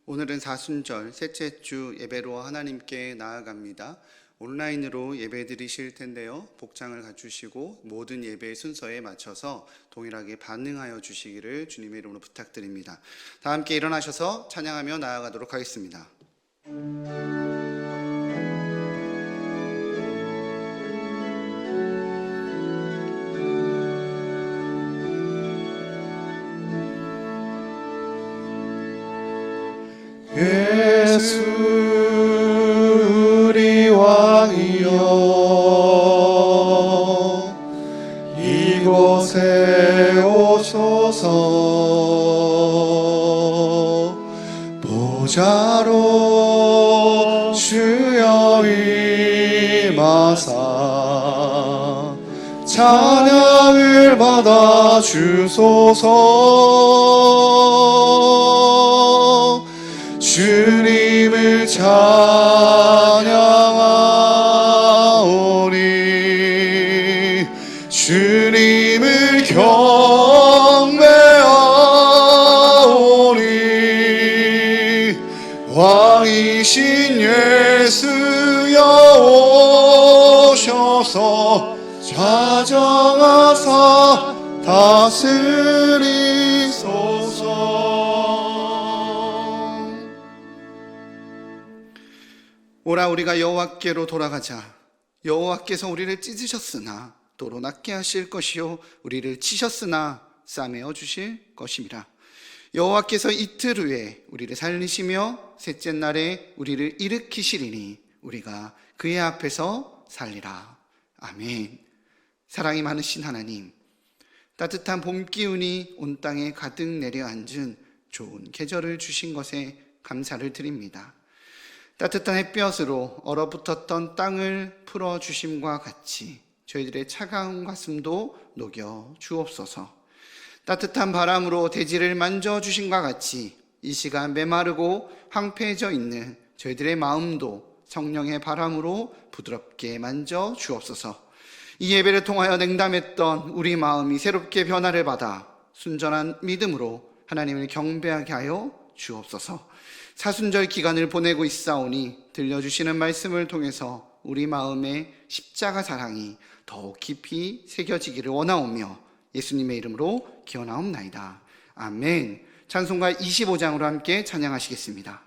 오늘은 사순절 셋째 주 예배로 하나님께 나아갑니다. 온라인으로 예배 드리실 텐데요. 복장을 갖추시고 모든 예배의 순서에 맞춰서 동일하게 반응하여 주시기를 주님의 이름으로 부탁드립니다. 다 함께 일어나셔서 찬양하며 나아가도록 하겠습니다. 예수 우리 왕이여, 이곳에 오소서. 보좌로 주여 임하사 찬양을 받아 주소서. 주님을 찬양하오니 주님을 경배하오니 왕이신 예수여 오셔서 좌정하사 다스리소서. 오라 우리가 여호와께로 돌아가자. 여호와께서 우리를 찢으셨으나 도로 낫게 하실 것이요 우리를 치셨으나 싸매어 주실 것임이라. 여호와께서 이틀 후에 우리를 살리시며 셋째 날에 우리를 일으키시리니 우리가 그의 앞에서 살리라. 아멘. 사랑이 많으신 하나님, 따뜻한 봄 기운이 온 땅에 가득 내려앉은 좋은 계절을 주신 것에 감사를 드립니다. 따뜻한 햇볕으로 얼어붙었던 땅을 풀어주심과 같이 저희들의 차가운 가슴도 녹여 주옵소서. 따뜻한 바람으로 대지를 만져주심과 같이 이 시간 메마르고 황폐해져 있는 저희들의 마음도 성령의 바람으로 부드럽게 만져 주옵소서. 이 예배를 통하여 냉담했던 우리 마음이 새롭게 변화를 받아 순전한 믿음으로 하나님을 경배하게 하여 주옵소서. 사순절 기간을 보내고 있사오니 들려주시는 말씀을 통해서 우리 마음에 십자가 사랑이 더욱 깊이 새겨지기를 원하오며 예수님의 이름으로 기원하옵나이다. 아멘. 찬송가 25장으로 함께 찬양하시겠습니다.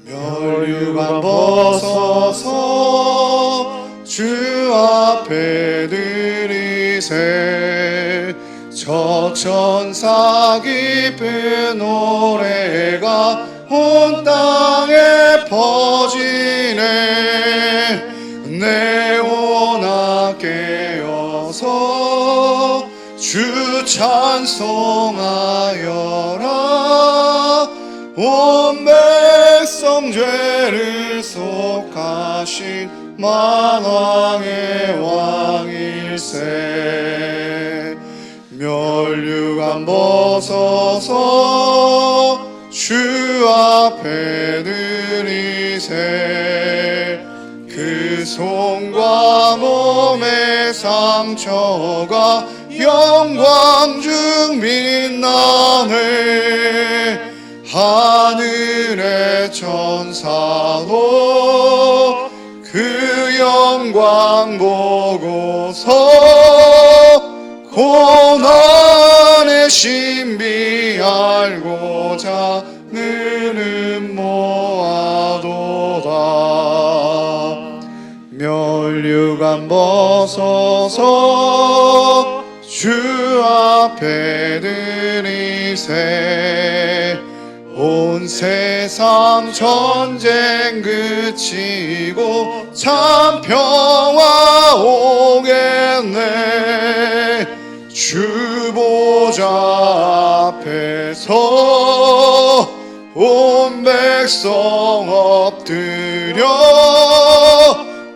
멸류관 벗어서 주 앞에 드리세. 저 천사 기쁜 노래가 온 땅에 퍼지네. 네오나 깨어서 주 찬송하여라. 온 백성 죄를 속하신 만왕의 왕일세. 멸류관 벗어서 주 앞에 드리세. 그 손과 몸의 상처가 영광 중 빛나네. 하늘의 천사도 그 영광 보고서 고난의 신비 알고자 느는 모아도다. 멸류관 벗어서 주 앞에 드리세. 온 세상 전쟁 그치고 참 평화 오겠네. 주 보좌 앞에서 온 백성 엎드려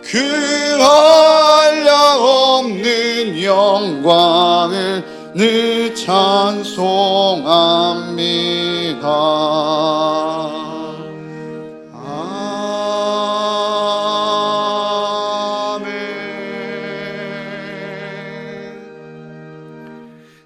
그 한량 없는 영광을 늘 찬송합니다. 아멘.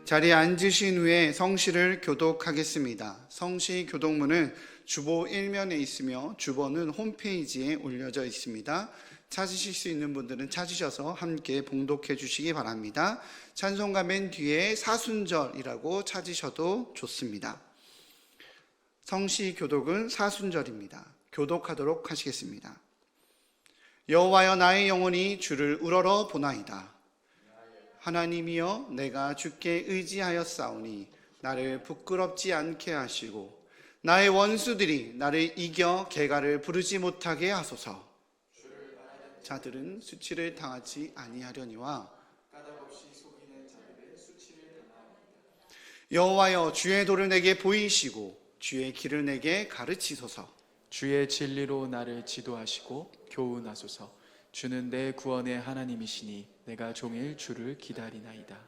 자리에 앉으신 후에 성시를 교독하겠습니다. 성시 교독문은 주보 1면에 있으며 주보는 홈페이지에 올려져 있습니다. 찾으실 수 있는 분들은 찾으셔서 함께 봉독해 주시기 바랍니다. 찬송가 맨 뒤에 사순절이라고 찾으셔도 좋습니다. 성시 교독은 사순절입니다. 교독하도록 하시겠습니다. 여호와여, 나의 영혼이 주를 우러러 보나이다. 하나님이여, 내가 주께 의지하였사오니 나를 부끄럽지 않게 하시고 나의 원수들이 나를 이겨 개가를 부르지 못하게 하소서. 자들은 수치를 당하지 아니하려니와 여호와여, 주의 도를 내게 보이시고 주의 길을 내게 가르치소서. 주의 진리로 나를 지도하시고 교훈하소서. 주는 내 구원의 하나님이시니 내가 종일 주를 기다리나이다.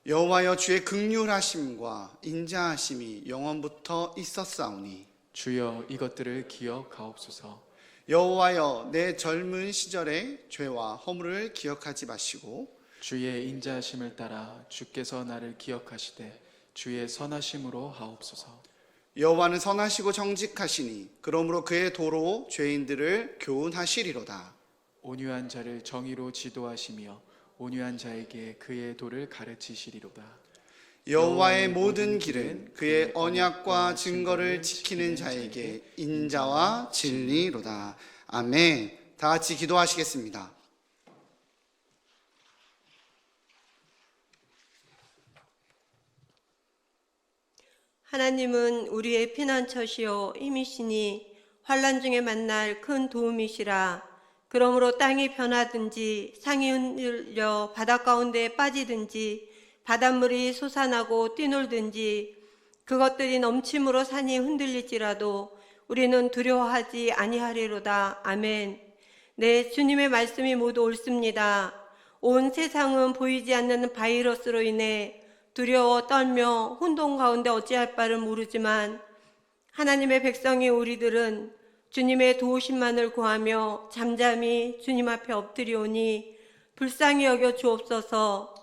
여호와여, 주의 긍휼하심과 인자하심이 영원부터 있었사오니 주여, 이것들을 기억하옵소서. 여호와여, 내 젊은 시절의 죄와 허물을 기억하지 마시고 주의 인자하심을 따라 주께서 나를 기억하시되 주의 선하심으로 하옵소서. 여호와는 선하시고 정직하시니 그러므로 그의 도로 죄인들을 교훈하시리로다. 온유한 자를 정의로 지도하시며 온유한 자에게 그의 도를 가르치시리로다. 여호와의 모든 길은 그의 언약과 증거를 지키는 자에게 인자와 진리로다. 아멘. 다 같이 기도하시겠습니다. 하나님은 우리의 피난처시요 힘이시니 환난 중에 만날 큰 도움이시라. 그러므로 땅이 변하든지 상이 흔들려 바다 가운데 빠지든지 바닷물이 솟아나고 뛰놀든지 그것들이 넘침으로 산이 흔들릴지라도 우리는 두려워하지 아니하리로다. 아멘. 네, 주님의 말씀이 모두 옳습니다. 온 세상은 보이지 않는 바이러스로 인해 두려워 떨며 혼돈 가운데 어찌할 바를 모르지만 하나님의 백성이 우리들은 주님의 도우심만을 구하며 잠잠히 주님 앞에 엎드리오니 불쌍히 여겨 주옵소서.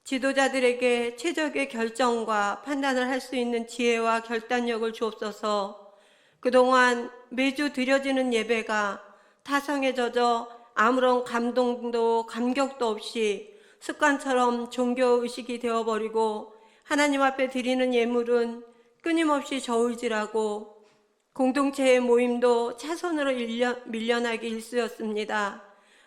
지도자들에게 최적의 결정과 판단을 할 수 있는 지혜와 결단력을 주옵소서. 그동안 매주 드려지는 예배가 타성에 젖어 아무런 감동도 감격도 없이 습관처럼 종교의식이 되어버리고 하나님 앞에 드리는 예물은 끊임없이 저울질하고 공동체의 모임도 차선으로 밀려나기 일쑤였습니다.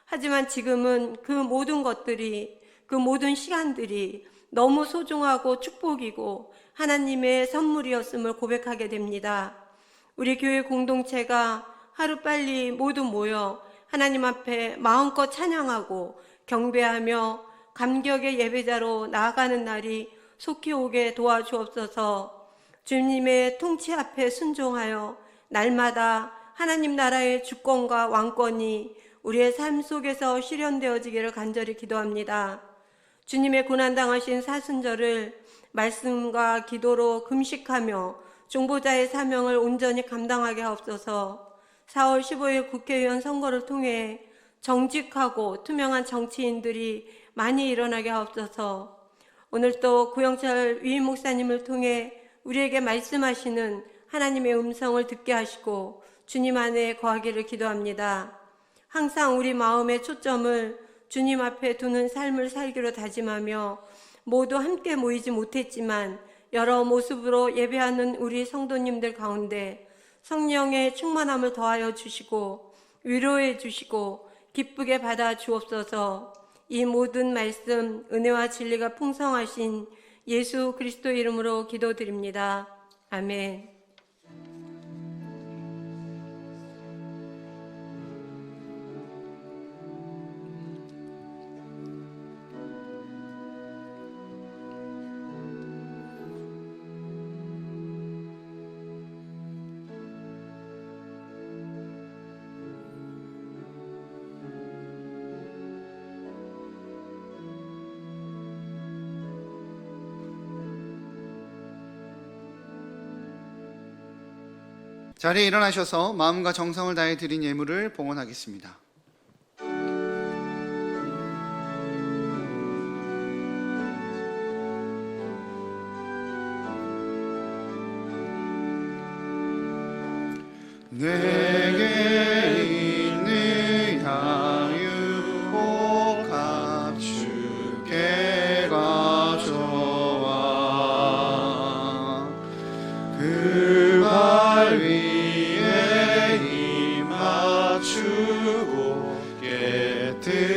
하지만 지금은 그 모든 것들이, 그 모든 시간들이 너무 소중하고 축복이고 하나님의 선물이었음을 고백하게 됩니다. 우리 교회 공동체가 하루빨리 모두 모여 하나님 앞에 마음껏 찬양하고 경배하며 감격의 예배자로 나아가는 날이 속히 오게 도와주옵소서. 주님의 통치 앞에 순종하여 날마다 하나님 나라의 주권과 왕권이 우리의 삶 속에서 실현되어지기를 간절히 기도합니다. 주님의 고난당하신 사순절을 말씀과 기도로 금식하며 중보자의 사명을 온전히 감당하게 하옵소서. 4월 15일 국회의원 선거를 통해 정직하고 투명한 정치인들이 많이 일어나게 하옵소서. 오늘 또 구영철 위임 목사님을 통해 우리에게 말씀하시는 하나님의 음성을 듣게 하시고 주님 안에 거하기를 기도합니다. 항상 우리 마음의 초점을 주님 앞에 두는 삶을 살기로 다짐하며 모두 함께 모이지 못했지만 여러 모습으로 예배하는 우리 성도님들 가운데 성령의 충만함을 더하여 주시고 위로해 주시고 기쁘게 받아 주옵소서. 이 모든 말씀 은혜와 진리가 풍성하신 예수 그리스도 이름으로 기도드립니다. 아멘. 자리에 일어나셔서 마음과 정성을 다해 드린 예물을 봉헌하겠습니다. 내게 있는 양육복 주께 가져와 그 발 위에 힘 맞추고 깨뜨립니다.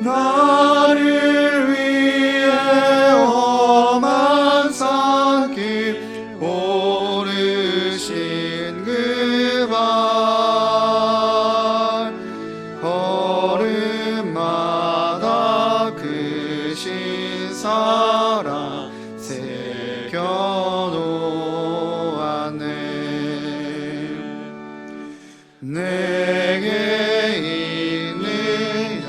나를 위해 험한 산길 오르신 그 발 걸음마다 크신 사랑 새겨놓았네. 내게 있는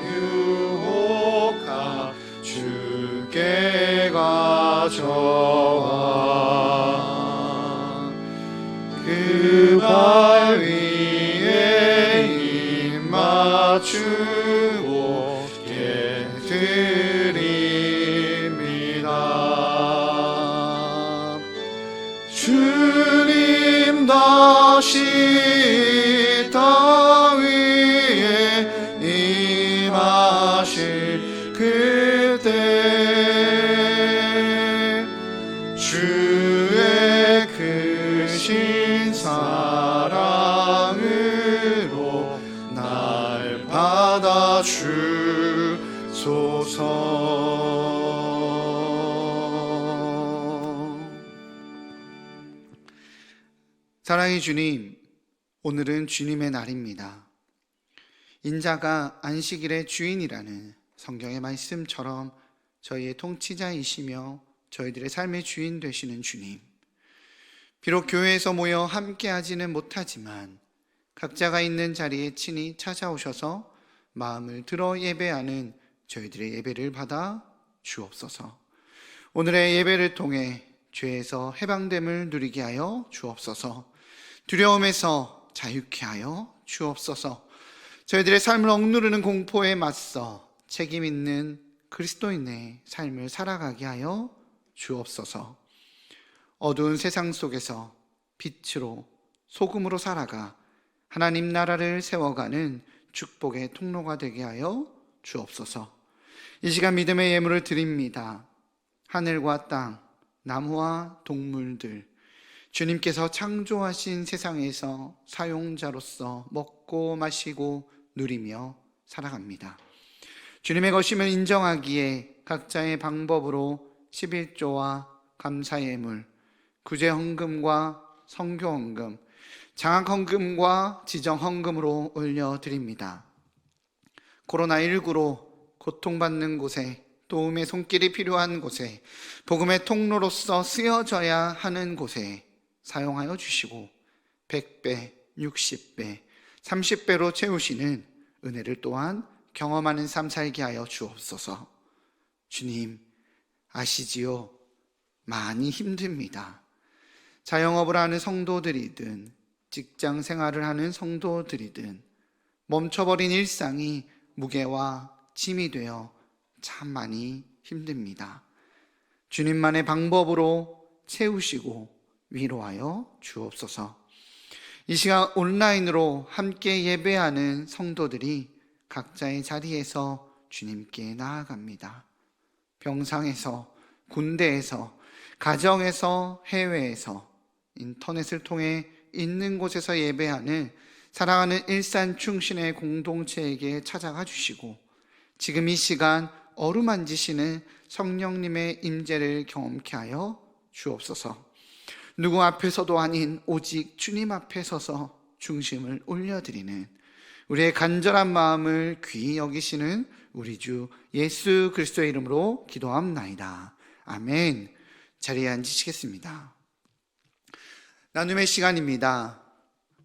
양육복아 주께 가져와 그 발 위에 힘 맞추고 깨뜨립니다. 주님 다시 땅 위에 임하실 그때 주의 크신 사랑으로 날 받아주소서. 사랑의 주님, 오늘은 주님의 날입니다. 인자가 안식일의 주인이라는 성경의 말씀처럼 저희의 통치자이시며 저희들의 삶의 주인 되시는 주님, 비록 교회에서 모여 함께 하지는 못하지만 각자가 있는 자리에 친히 찾아오셔서 마음을 들어 예배하는 저희들의 예배를 받아 주옵소서. 오늘의 예배를 통해 죄에서 해방됨을 누리게 하여 주옵소서. 두려움에서 자유케 하여 주옵소서. 저희들의 삶을 억누르는 공포에 맞서 책임 있는 그리스도인의 삶을 살아가게 하여 주옵소서. 어두운 세상 속에서 빛으로 소금으로 살아가 하나님 나라를 세워가는 축복의 통로가 되게 하여 주옵소서. 이 시간 믿음의 예물을 드립니다. 하늘과 땅, 나무와 동물들, 주님께서 창조하신 세상에서 사용자로서 먹고 마시고 누리며 살아갑니다. 주님의 것임을 인정하기에 각자의 방법으로 11조와 감사예물, 구제헌금과 성교헌금, 장학헌금과 지정헌금으로 올려드립니다. 코로나19로 고통받는 곳에, 도움의 손길이 필요한 곳에, 복음의 통로로서 쓰여져야 하는 곳에 사용하여 주시고 100배, 60배, 30배로 채우시는 은혜를 또한 경험하는 삶 살게 하여 주옵소서. 주님, 아시지요? 많이 힘듭니다. 자영업을 하는 성도들이든 직장 생활을 하는 성도들이든 멈춰버린 일상이 무게와 짐이 되어 참 많이 힘듭니다. 주님만의 방법으로 채우시고 위로하여 주옵소서. 이 시간 온라인으로 함께 예배하는 성도들이 각자의 자리에서 주님께 나아갑니다. 병상에서, 군대에서, 가정에서, 해외에서, 인터넷을 통해 있는 곳에서 예배하는 사랑하는 일산 충신의 공동체에게 찾아가 주시고 지금 이 시간 어루만지시는 성령님의 임재를 경험케 하여 주옵소서. 누구 앞에서도 아닌 오직 주님 앞에 서서 중심을 올려드리는 우리의 간절한 마음을 귀히 여기시는 우리 주 예수 그리스도의 이름으로 기도합나이다. 아멘. 자리에 앉으시겠습니다. 나눔의 시간입니다.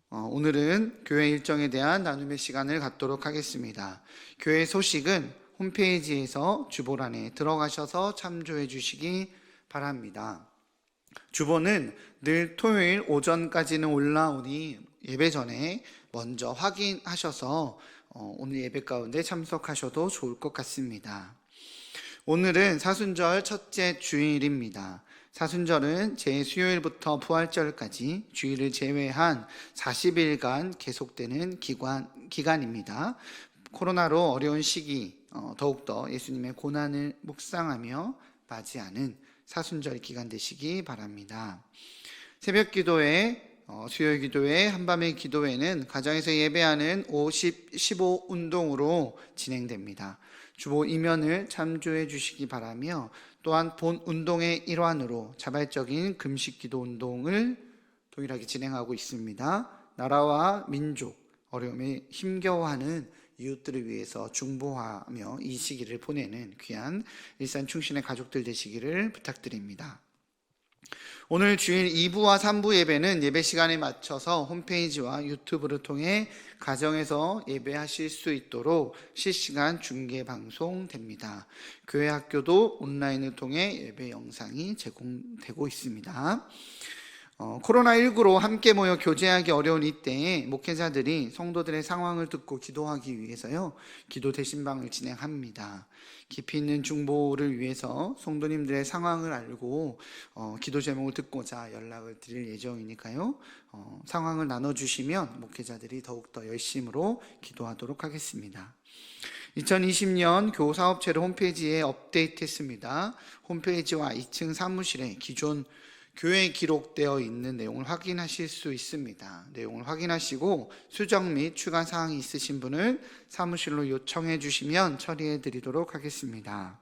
오늘은 교회 일정에 대한 나눔의 시간을 갖도록 하겠습니다. 교회 소식은 홈페이지에서 주보란에 들어가셔서 참조해 주시기 바랍니다. 주보는 늘 토요일 오전까지는 올라오니 예배 전에 먼저 확인하셔서 오늘 예배 가운데 참석하셔도 좋을 것 같습니다. 오늘은 사순절 첫째 주일입니다. 사순절은 제수요일부터 부활절까지 주일을 제외한 40일간 계속되는 기간입니다. 코로나로 어려운 시기, 더욱더 예수님의 고난을 묵상하며 맞이하는 사순절 기간 되시기 바랍니다. 새벽 기도회, 수요일 기도회, 한밤의 기도회는 가정에서 예배하는 50-15 운동으로 진행됩니다. 주보 이면을 참조해 주시기 바라며, 또한 본 운동의 일환으로 자발적인 금식 기도 운동을 동일하게 진행하고 있습니다. 나라와 민족, 어려움에 힘겨워하는 이웃들을 위해서 중보하며 이 시기를 보내는 귀한 일산 충신의 가족들 되시기를 부탁드립니다. 오늘 주일 2부와 3부 예배는 예배 시간에 맞춰서 홈페이지와 유튜브를 통해 가정에서 예배하실 수 있도록 실시간 중계 방송됩니다. 교회 학교도 온라인을 통해 예배 영상이 제공되고 있습니다. 코로나19로 함께 모여 교제하기 어려운 이때에 목회자들이 성도들의 상황을 듣고 기도하기 위해서요, 기도 대신방을 진행합니다. 깊이 있는 중보를 위해서 성도님들의 상황을 알고 기도 제목을 듣고자 연락을 드릴 예정이니까요, 상황을 나눠주시면 목회자들이 더욱더 열심으로 기도하도록 하겠습니다. 2020년 교사업체를 홈페이지에 업데이트했습니다. 홈페이지와 2층 사무실에 기존 교회에 기록되어 있는 내용을 확인하실 수 있습니다. 내용을 확인하시고 수정 및 추가 사항이 있으신 분을 사무실로 요청해 주시면 처리해 드리도록 하겠습니다.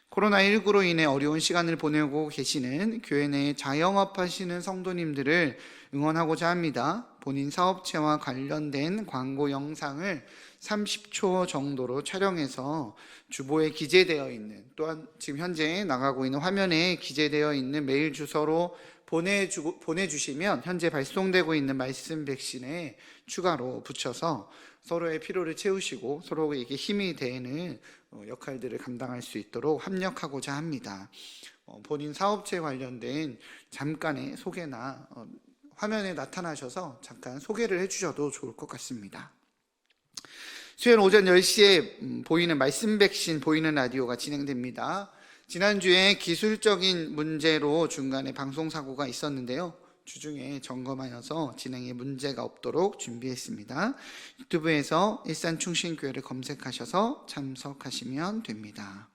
코로나19로 인해 어려운 시간을 보내고 계시는 교회 내에 자영업하시는 성도님들을 응원하고자 합니다. 본인 사업체와 관련된 광고 영상을 30초 정도로 촬영해서 주보에 기재되어 있는, 또한 지금 현재 나가고 있는 화면에 기재되어 있는 메일 주소로 보내주시면 현재 발송되고 있는 말씀 백신에 추가로 붙여서 서로의 필요를 채우시고 서로에게 힘이 되는 역할들을 감당할 수 있도록 협력하고자 합니다. 본인 사업체 관련된 잠깐의 소개나 화면에 나타나셔서 잠깐 소개를 해주셔도 좋을 것 같습니다. 수요일 오전 10시에 보이는 말씀 백신 보이는 라디오가 진행됩니다. 지난주에 기술적인 문제로 중간에 방송사고가 있었는데요, 주중에 점검하여서 진행에 문제가 없도록 준비했습니다. 유튜브에서 일산충신교회를 검색하셔서 참석하시면 됩니다.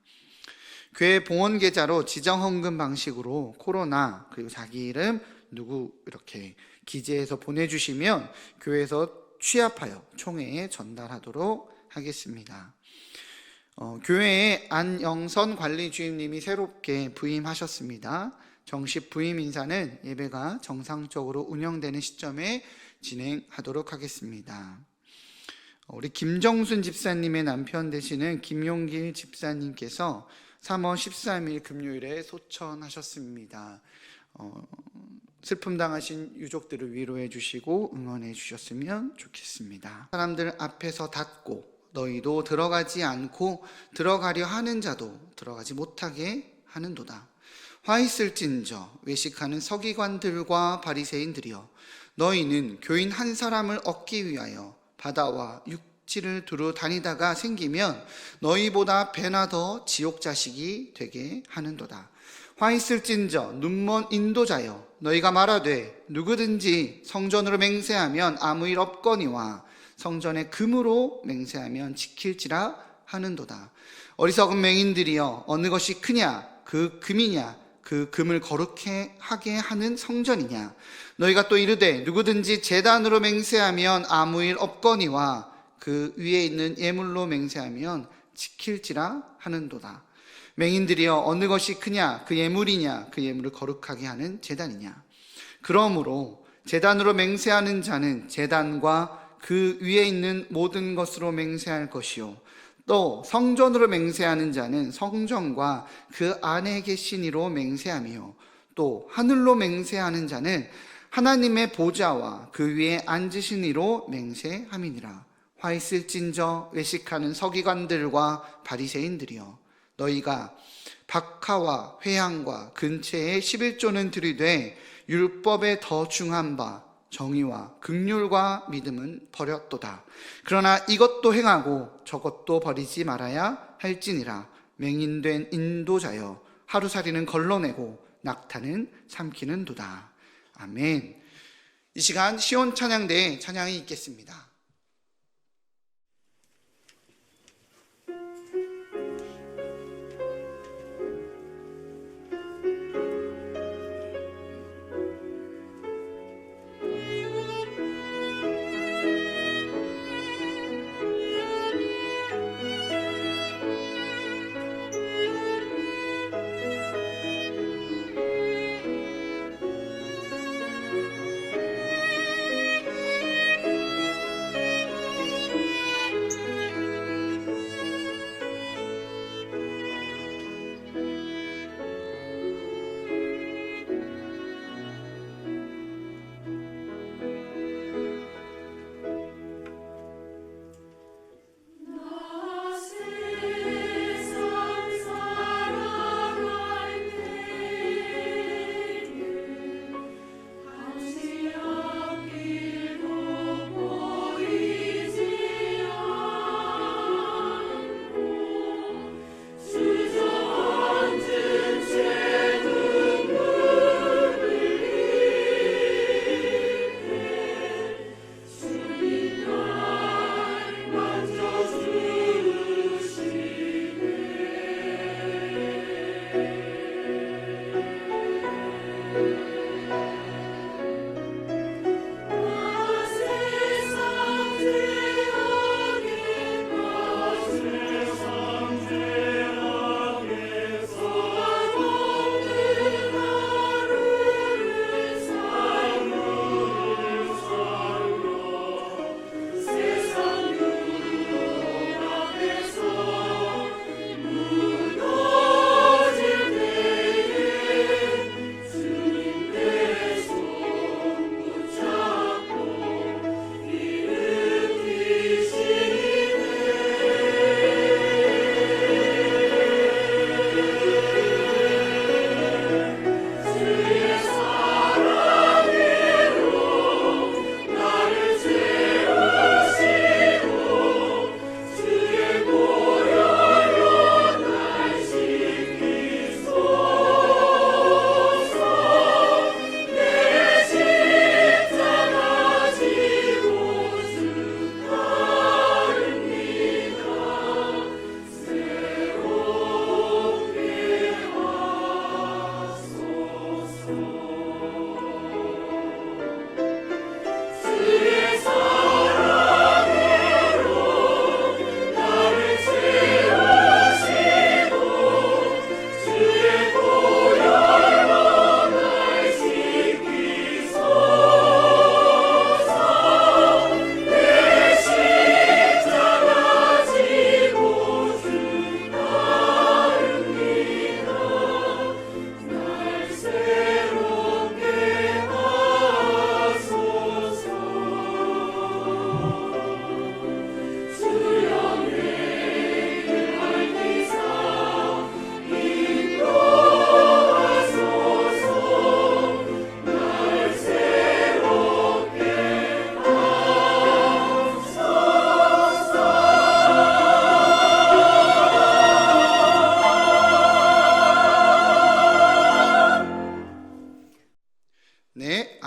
교회 봉헌 계좌로 지정헌금 방식으로 코로나 그리고 자기 이름 누구 이렇게 기재해서 보내주시면 교회에서 취합하여 총회에 전달하도록 하겠습니다. 교회에 안영선 관리주임님이 새롭게 부임하셨습니다. 정식 부임 인사는 예배가 정상적으로 운영되는 시점에 진행하도록 하겠습니다. 우리 김정순 집사님의 남편 되시는 김용길 집사님께서 3월 13일 금요일에 소천하셨습니다. 슬픔 당하신 유족들을 위로해 주시고 응원해 주셨으면 좋겠습니다. 사람들 앞에서 닫고 너희도 들어가지 않고 들어가려 하는 자도 들어가지 못하게 하는도다. 화 있을진저 외식하는 서기관들과 바리새인들이여, 너희는 교인 한 사람을 얻기 위하여 바다와 육지를 두루 다니다가 생기면 너희보다 배나 더 지옥 자식이 되게 하는도다. 화 있을진저 눈먼 인도자여, 너희가 말하되 누구든지 성전으로 맹세하면 아무 일 없거니와 성전에 금으로 맹세하면 지킬지라 하는도다. 어리석은 맹인들이여, 어느 것이 크냐, 그 금이냐, 그 금을 거룩해 하게 하는 성전이냐. 너희가 또 이르되 누구든지 제단으로 맹세하면 아무 일 없거니와 그 위에 있는 예물로 맹세하면 지킬지라 하는도다. 맹인들이여, 어느 것이 크냐, 그 예물이냐, 그 예물을 거룩하게 하는 제단이냐. 그러므로 제단으로 맹세하는 자는 제단과 그 위에 있는 모든 것으로 맹세할 것이요, 또 성전으로 맹세하는 자는 성전과 그 안에 계신 이로 맹세하며, 또 하늘로 맹세하는 자는 하나님의 보좌와 그 위에 앉으신 이로 맹세함이니라. 화 있을진저 외식하는 서기관들과 바리새인들이여, 너희가 박하와 회향과 근체에 11조는 들이되 율법에 더 중한 바 정의와 긍휼과 믿음은 버렸도다. 그러나 이것도 행하고 저것도 버리지 말아야 할지니라. 맹인된 인도자여 하루살이는 걸러내고 낙타는 삼키는도다. 아멘. 이 시간 시온 찬양대에 찬양이 있겠습니다.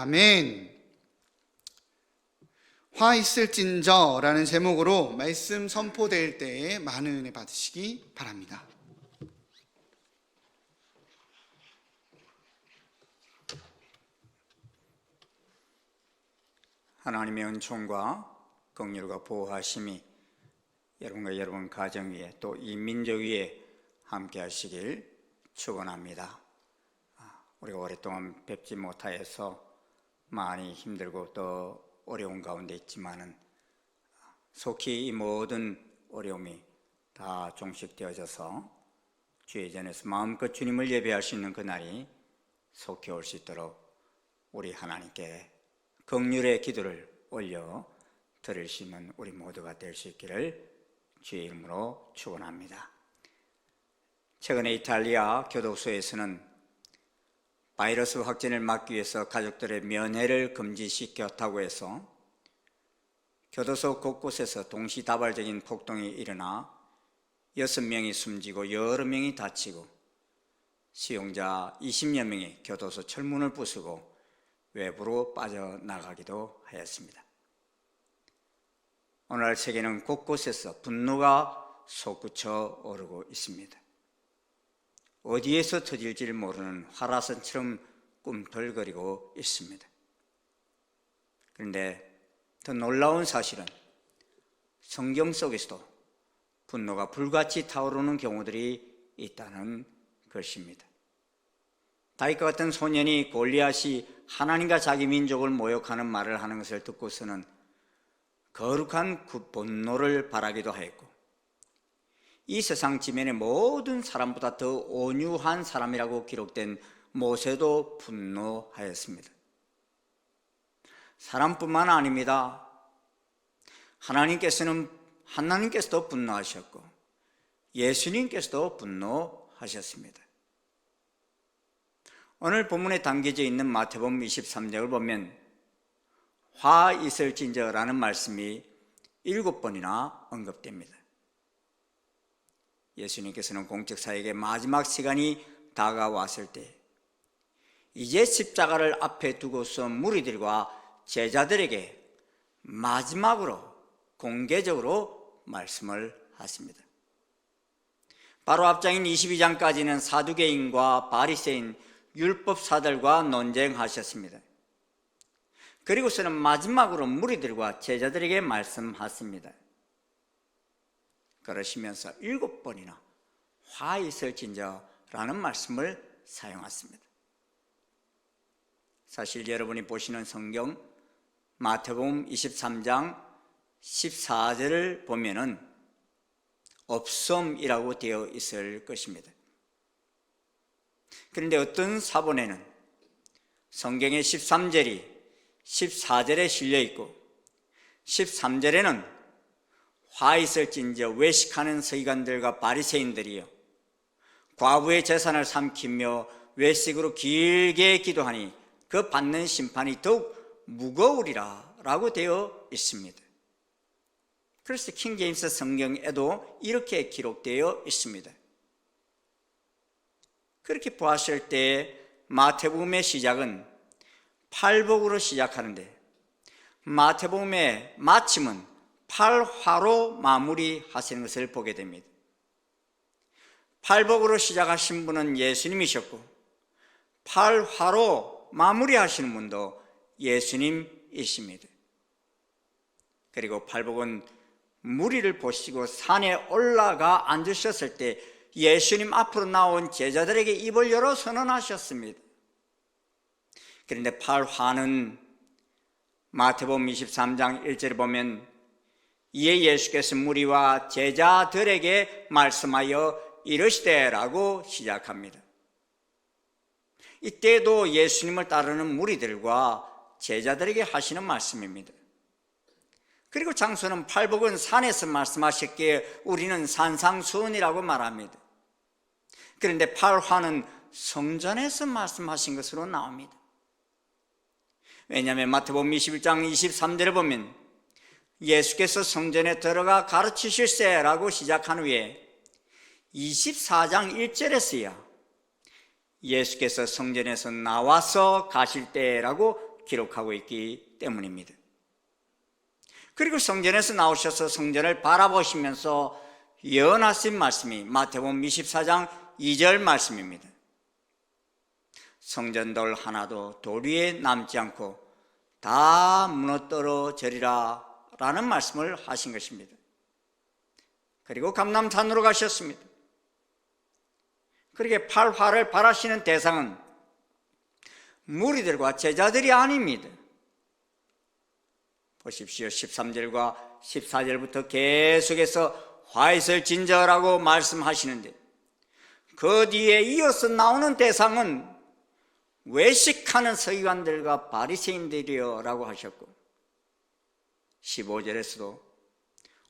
아멘. 화 있을진저라는 제목으로 말씀 선포될 때에 많은 은혜 받으시기 바랍니다. 하나님의 은총과 긍휼과 보호하심이 여러분과 여러분 가정 위에 또 이 민족 위에 함께 하시길 축원합니다. 우리가 오랫동안 뵙지 못하여서 많이 힘들고 또 어려운 가운데 있지만은 속히 이 모든 어려움이 다 종식되어져서 주의 전에서 마음껏 주님을 예배할 수 있는 그날이 속히 올 수 있도록 우리 하나님께 긍휼의 기도를 올려 드릴 수 있는 우리 모두가 될 수 있기를 주의 이름으로 축원합니다. 최근에 이탈리아 교도소에서는 바이러스 확진을 막기 위해서 가족들의 면회를 금지시켰다고 해서 교도소 곳곳에서 동시다발적인 폭동이 일어나 6명이 숨지고 여러 명이 다치고 수용자 20여 명이 교도소 철문을 부수고 외부로 빠져나가기도 하였습니다. 오늘날 세계는 곳곳에서 분노가 솟구쳐 오르고 있습니다. 어디에서 터질지 모르는 화라산처럼 꿈틀거리고 있습니다. 그런데 더 놀라운 사실은 성경 속에서도 분노가 불같이 타오르는 경우들이 있다는 것입니다. 다윗과 같은 소년이 골리앗이 하나님과 자기 민족을 모욕하는 말을 하는 것을 듣고서는 거룩한 분노를 발하기도 하였고, 이 세상 지면의 모든 사람보다 더 온유한 사람이라고 기록된 모세도 분노하였습니다. 사람뿐만 아닙니다. 하나님께서도 분노하셨고 예수님께서도 분노하셨습니다. 오늘 본문에 담겨져 있는 마태복음 23장을 보면 화 있을진저라는 말씀이 7번이나 언급됩니다. 예수님께서는 공적사역의 마지막 시간이 다가왔을 때 이제 십자가를 앞에 두고서 무리들과 제자들에게 마지막으로 공개적으로 말씀을 하십니다. 바로 앞장인 22장까지는 사두개인과 바리새인 율법사들과 논쟁하셨습니다. 그리고서는 마지막으로 무리들과 제자들에게 말씀하십니다. 그러시면서 7번이나 화 있을진저라는 말씀을 사용했습니다. 사실 여러분이 보시는 성경 마태복음 23장 14절을 보면은 없음이라고 되어 있을 것입니다. 그런데 어떤 사본에는 성경의 13절이 14절에 실려 있고 13절에는 화 있을진저 외식하는 서기관들과 바리새인들이요 과부의 재산을 삼키며 외식으로 길게 기도하니 그 받는 심판이 더욱 무거우리라 라고 되어 있습니다. 그래서 킹제임스 성경에도 이렇게 기록되어 있습니다. 그렇게 보았을 때 마태복음의 시작은 팔복으로 시작하는데 마태복음의 마침은 팔화로 마무리하시는 것을 보게 됩니다. 팔복으로 시작하신 분은 예수님이셨고 팔화로 마무리하시는 분도 예수님이십니다. 그리고 팔복은 무리를 보시고 산에 올라가 앉으셨을 때 예수님 앞으로 나온 제자들에게 입을 열어 선언하셨습니다. 그런데 팔화는 마태복음 23장 1절에 보면 이에 예수께서 무리와 제자들에게 말씀하여 이르시되라고 시작합니다. 이때도 예수님을 따르는 무리들과 제자들에게 하시는 말씀입니다. 그리고 장소는 팔복은 산에서 말씀하셨기에 우리는 산상수훈이라고 말합니다. 그런데 팔화는 성전에서 말씀하신 것으로 나옵니다. 왜냐하면 마태복음 21장 23절을 보면 예수께서 성전에 들어가 가르치실세라고 시작한 후에 24장 1절에서야 예수께서 성전에서 나와서 가실 때라고 기록하고 있기 때문입니다. 그리고 성전에서 나오셔서 성전을 바라보시면서 예언하신 말씀이 마태복음 24장 2절 말씀입니다. 성전돌 하나도 돌 위에 남지 않고 다 무너뜨려지리라 라는 말씀을 하신 것입니다. 그리고 감람산으로 가셨습니다. 그렇게 팔화를 바라시는 대상은 무리들과 제자들이 아닙니다. 보십시오. 13절과 14절부터 계속해서 화 있을진저라고 말씀하시는데 그 뒤에 이어서 나오는 대상은 외식하는 서기관들과 바리새인들이여 라고 하셨고 15절에서도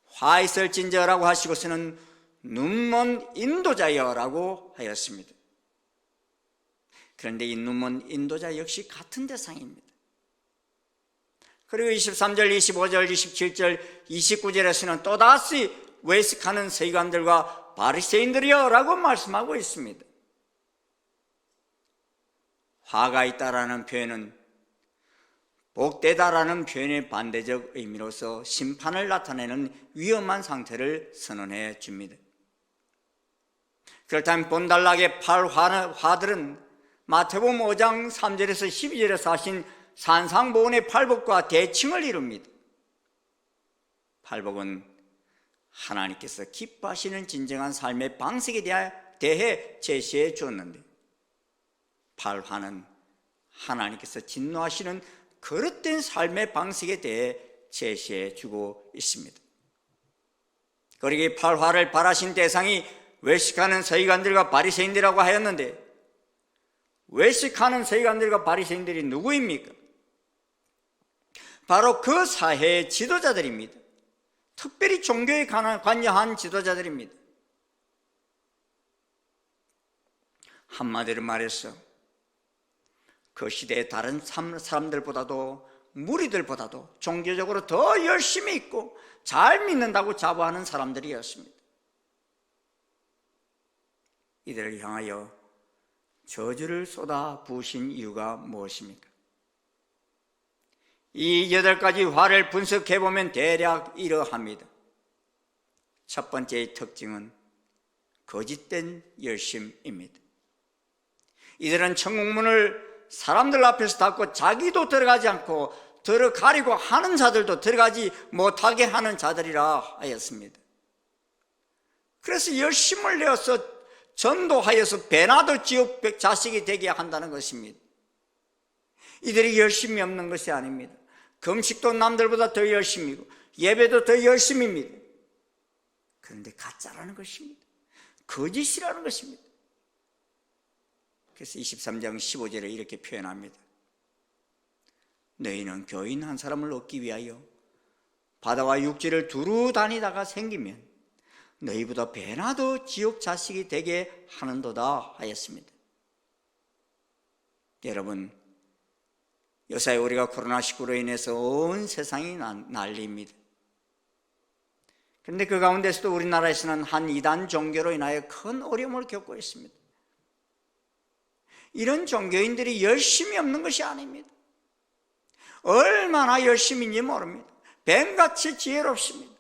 화 있을진저라고 하시고서는 눈먼 인도자여 라고 하였습니다. 그런데 이 눈먼 인도자 역시 같은 대상입니다. 그리고 23절, 25절, 27절, 29절에서는 또다시 외식하는 서기관들과 바리새인들이여 라고 말씀하고 있습니다. 화가 있다라는 표현은 복되다라는 표현의 반대적 의미로서 심판을 나타내는 위험한 상태를 선언해 줍니다. 그렇다면 본달락의 8화들은 마태복음 5장 3절에서 12절에서 하신 산상보훈의 팔복과 대칭을 이룹니다. 팔복은 하나님께서 기뻐하시는 진정한 삶의 방식에 대해 제시해 주었는데, 팔화는 하나님께서 진노하시는 그릇된 삶의 방식에 대해 제시해 주고 있습니다. 그러기에 팔화를 발하신 대상이 외식하는 서기관들과 바리새인들이라고 하였는데, 외식하는 서기관들과 바리새인들이 누구입니까? 바로 그 사회의 지도자들입니다. 특별히 종교에 관여한 지도자들입니다. 한마디로 말해서 그 시대의 다른 사람들보다도, 무리들보다도 종교적으로 더 열심히 있고 잘 믿는다고 자부하는 사람들이었습니다. 이들을 향하여 저주를 쏟아 부으신 이유가 무엇입니까? 이 8가지 화를 분석해보면 대략 이러합니다. 첫 번째의 특징은 거짓된 열심입니다. 이들은 천국문을 사람들 앞에서 닫고 자기도 들어가지 않고 들어가려고 하는 자들도 들어가지 못하게 하는 자들이라 하였습니다. 그래서 열심을 내어서 전도하여서 배나도 지옥 자식이 되게 한다는 것입니다. 이들이 열심이 없는 것이 아닙니다. 금식도 남들보다 더 열심이고 예배도 더 열심입니다. 그런데 가짜라는 것입니다. 거짓이라는 것입니다. 그래서 23장 15절에 이렇게 표현합니다. 너희는 교인 한 사람을 얻기 위하여 바다와 육지를 두루 다니다가 생기면 너희보다 배나 더 지옥 자식이 되게 하는도다 하였습니다. 여러분, 요사이 우리가 코로나19로 인해서 온 세상이 난리입니다. 그런데 그 가운데서도 우리나라에서는 한 이단 종교로 인하여 큰 어려움을 겪고 있습니다. 이런 종교인들이 열심이 없는 것이 아닙니다. 얼마나 열심인지 모릅니다. 뱀같이 지혜롭습니다.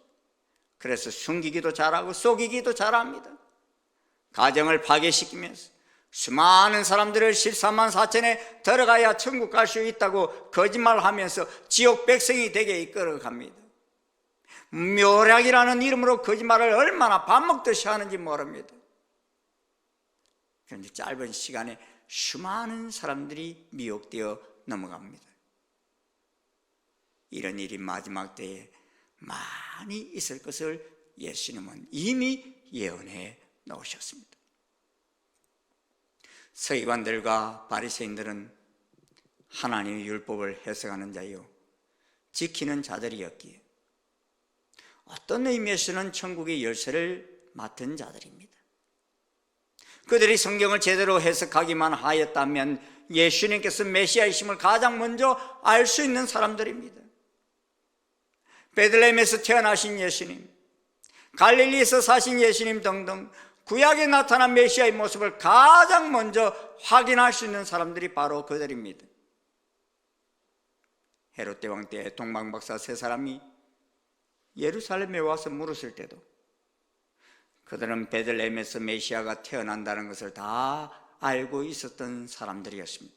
그래서 숨기기도 잘하고 속이기도 잘합니다. 가정을 파괴시키면서 수많은 사람들을 14만 4천에 들어가야 천국 갈 수 있다고 거짓말하면서 지옥 백성이 되게 이끌어갑니다. 묘략이라는 이름으로 거짓말을 얼마나 밥 먹듯이 하는지 모릅니다. 그런데 짧은 시간에 수많은 사람들이 미혹되어 넘어갑니다. 이런 일이 마지막 때에 많이 있을 것을 예수님은 이미 예언해 놓으셨습니다. 서기관들과 바리새인들은 하나님의 율법을 해석하는 자요 지키는 자들이었기에 어떤 의미에서는 천국의 열쇠를 맡은 자들입니다. 그들이 성경을 제대로 해석하기만 하였다면 예수님께서 메시아이심을 가장 먼저 알 수 있는 사람들입니다. 베들레헴에서 태어나신 예수님, 갈릴리에서 사신 예수님 등등 구약에 나타난 메시아의 모습을 가장 먼저 확인할 수 있는 사람들이 바로 그들입니다. 헤롯 대왕 때 동방박사 3사람이 예루살렘에 와서 물었을 때도 그들은 베들레헴에서 메시아가 태어난다는 것을 다 알고 있었던 사람들이었습니다.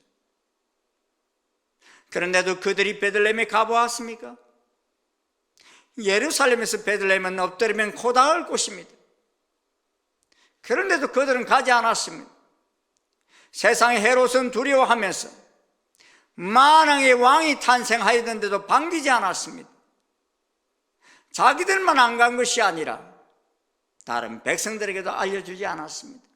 그런데도 그들이 베들레헴에 가보았습니까? 예루살렘에서 베들레헴은 엎드리면 코 닿을 곳입니다. 그런데도 그들은 가지 않았습니다. 세상의 헤롯은 두려워하면서 만왕의 왕이 탄생하였는데도 반기지 않았습니다. 자기들만 안 간 것이 아니라 다른 백성들에게도 알려주지 않았습니다.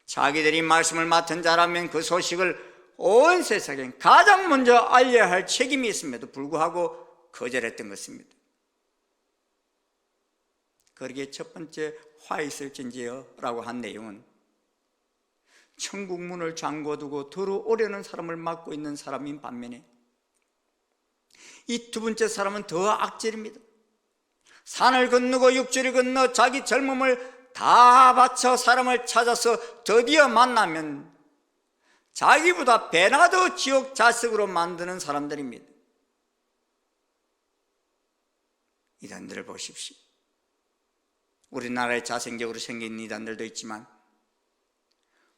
자기들이 말씀을 맡은 자라면 그 소식을 온 세상에 가장 먼저 알려야 할 책임이 있음에도 불구하고 거절했던 것입니다. 거기에 첫 번째 화 있을진지요 라고 한 내용은 천국 문을 잠궈두고 들어오려는 사람을 막고 있는 사람인 반면에 이 두 번째 사람은 더 악질입니다. 산을 건너고 육지를 건너 자기 젊음을 다 바쳐 사람을 찾아서 드디어 만나면 자기보다 배나 더 지옥 자식으로 만드는 사람들입니다. 이단들을 보십시오. 우리나라에 자생적으로 생긴 이단들도 있지만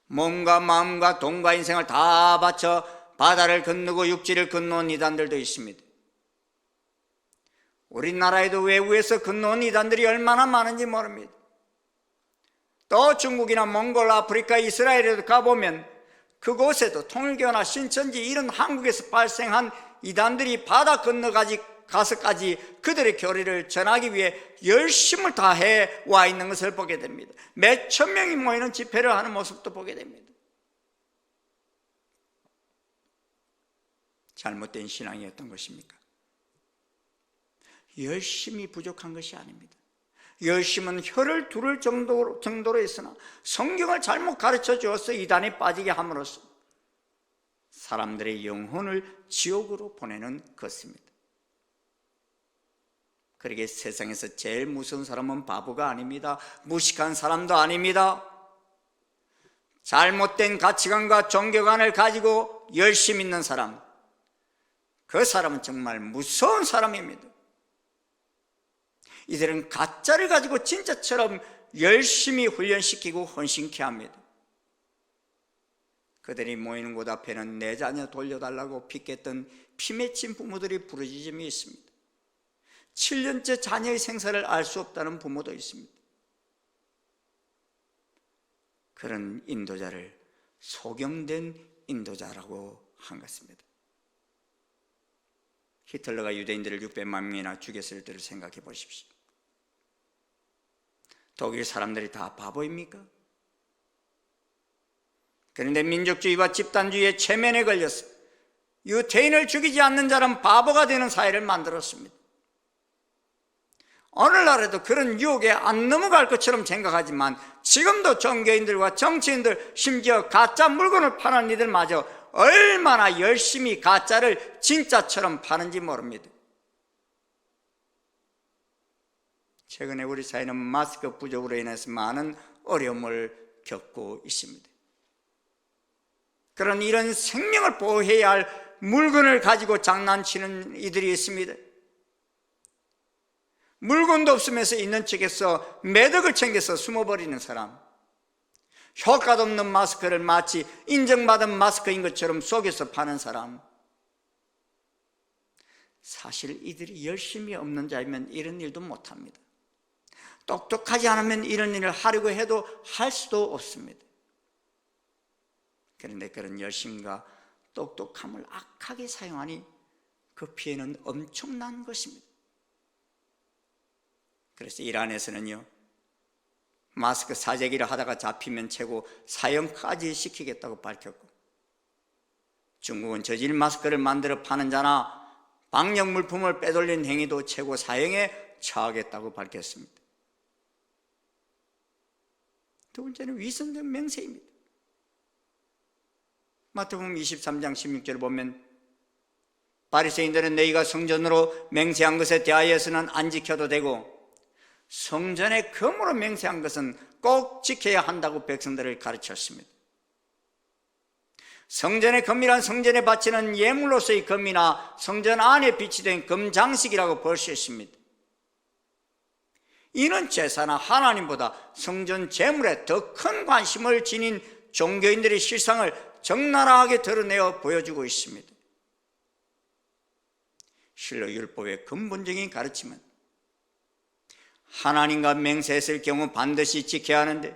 몸과 마음과 돈과 인생을 다 바쳐 바다를 건너고 육지를 건너온 이단들도 있습니다. 우리나라에도 외국에서 건너온 이단들이 얼마나 많은지 모릅니다. 또 중국이나 몽골, 아프리카, 이스라엘에도 가보면 그곳에도 통일교나 신천지 이런 한국에서 발생한 이단들이 바다 건너가서까지 그들의 교리를 전하기 위해 열심을 다해 와 있는 것을 보게 됩니다. 몇천 명이 모이는 집회를 하는 모습도 보게 됩니다. 잘못된 신앙이었던 것입니까? 열심이 부족한 것이 아닙니다. 열심은 혀를 두를 정도로 있으나 성경을 잘못 가르쳐 주어서 이단에 빠지게 함으로써 사람들의 영혼을 지옥으로 보내는 것입니다. 그러기에 세상에서 제일 무서운 사람은 바보가 아닙니다. 무식한 사람도 아닙니다. 잘못된 가치관과 종교관을 가지고 열심 있는 사람, 그 사람은 정말 무서운 사람입니다. 이들은 가짜를 가지고 진짜처럼 열심히 훈련시키고 헌신케 합니다. 그들이 모이는 곳 앞에는 내 자녀 돌려달라고 픽했던 피 맺힌 부모들이 부르짖음이 있습니다. 7년째 자녀의 생사를 알 수 없다는 부모도 있습니다. 그런 인도자를 소경된 인도자라고 한 것입니다. 히틀러가 유대인들을 600만 명이나 죽였을 때를 생각해 보십시오. 독일 사람들이 다 바보입니까? 그런데 민족주의와 집단주의의 체면에 걸려서 유태인을 죽이지 않는 자는 바보가 되는 사회를 만들었습니다. 오늘날에도 그런 유혹에 안 넘어갈 것처럼 생각하지만 지금도 종교인들과 정치인들, 심지어 가짜 물건을 파는 이들마저 얼마나 열심히 가짜를 진짜처럼 파는지 모릅니다. 최근에 우리 사회는 마스크 부족으로 인해서 많은 어려움을 겪고 있습니다. 그런 이런 생명을 보호해야 할 물건을 가지고 장난치는 이들이 있습니다. 물건도 없으면서 있는 척해서 매덕을 챙겨서 숨어버리는 사람, 효과도 없는 마스크를 마치 인정받은 마스크인 것처럼 속여서 파는 사람. 사실 이들이 열심히 없는 자이면 이런 일도 못합니다. 똑똑하지 않으면 이런 일을 하려고 해도 할 수도 없습니다. 그런데 그런 열심과 똑똑함을 악하게 사용하니 그 피해는 엄청난 것입니다. 그래서 이란에서는요, 마스크 사재기를 하다가 잡히면 최고 사형까지 시키겠다고 밝혔고, 중국은 저질 마스크를 만들어 파는 자나 방역 물품을 빼돌린 행위도 최고 사형에 처하겠다고 밝혔습니다. 두 번째는 위선적 맹세입니다. 마태복음 23장 16절을 보면 바리새인들은 너희가 성전으로 맹세한 것에 대하여서는 안 지켜도 되고 성전의 금으로 맹세한 것은 꼭 지켜야 한다고 백성들을 가르쳤습니다. 성전의 금이란 성전에 바치는 예물로서의 금이나 성전 안에 비치된 금장식이라고 볼 수 있습니다. 이는 제사나 하나님보다 성전 제물에 더 큰 관심을 지닌 종교인들의 실상을 적나라하게 드러내어 보여주고 있습니다. 실로 율법의 근본적인 가르침은 하나님과 맹세했을 경우 반드시 지켜야 하는데,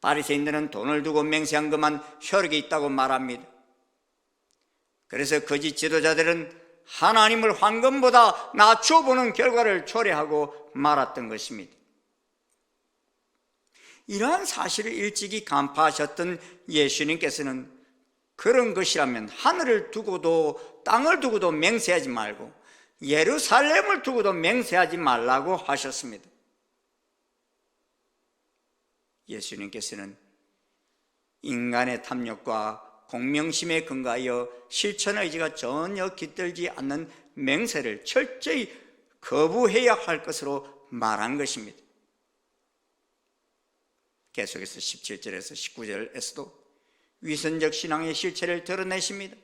바리새인들은 돈을 두고 맹세한 것만 효력이 있다고 말합니다. 그래서 거짓 지도자들은 하나님을 황금보다 낮춰 보는 결과를 초래하고 말았던 것입니다. 이러한 사실을 일찍이 간파하셨던 예수님께서는 그런 것이라면 하늘을 두고도 땅을 두고도 맹세하지 말고 예루살렘을 두고도 맹세하지 말라고 하셨습니다. 예수님께서는 인간의 탐욕과 공명심에 근거하여 실천 의지가 전혀 깃들지 않는 맹세를 철저히 거부해야 할 것으로 말한 것입니다. 계속해서 17절에서 19절에서도 위선적 신앙의 실체를 드러내십니다.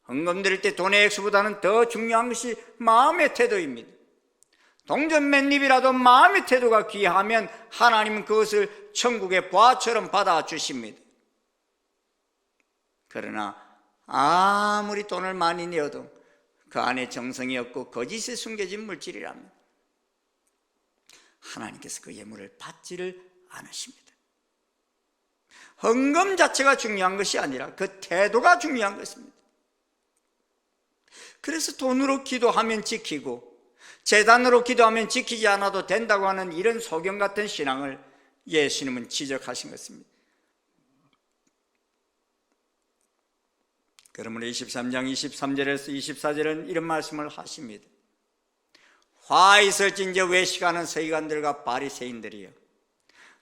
헌금 드릴 때 돈의 액수보다는 더 중요한 것이 마음의 태도입니다. 동전 몇 립이라도 마음의 태도가 귀하면 하나님은 그것을 천국의 보화처럼 받아주십니다. 그러나 아무리 돈을 많이 내어도 그 안에 정성이 없고 거짓에 숨겨진 물질이라면 하나님께서 그 예물을 받지를 않으십니다. 헌금 자체가 중요한 것이 아니라 그 태도가 중요한 것입니다. 그래서 돈으로 기도하면 지키고 제단으로 기도하면 지키지 않아도 된다고 하는 이런 소경 같은 신앙을 예수님은 지적하신 것입니다. 그러므로 23장 23절에서 24절은 이런 말씀을 하십니다. 화 있을진저 외식하는 서기관들과 바리새인들이여,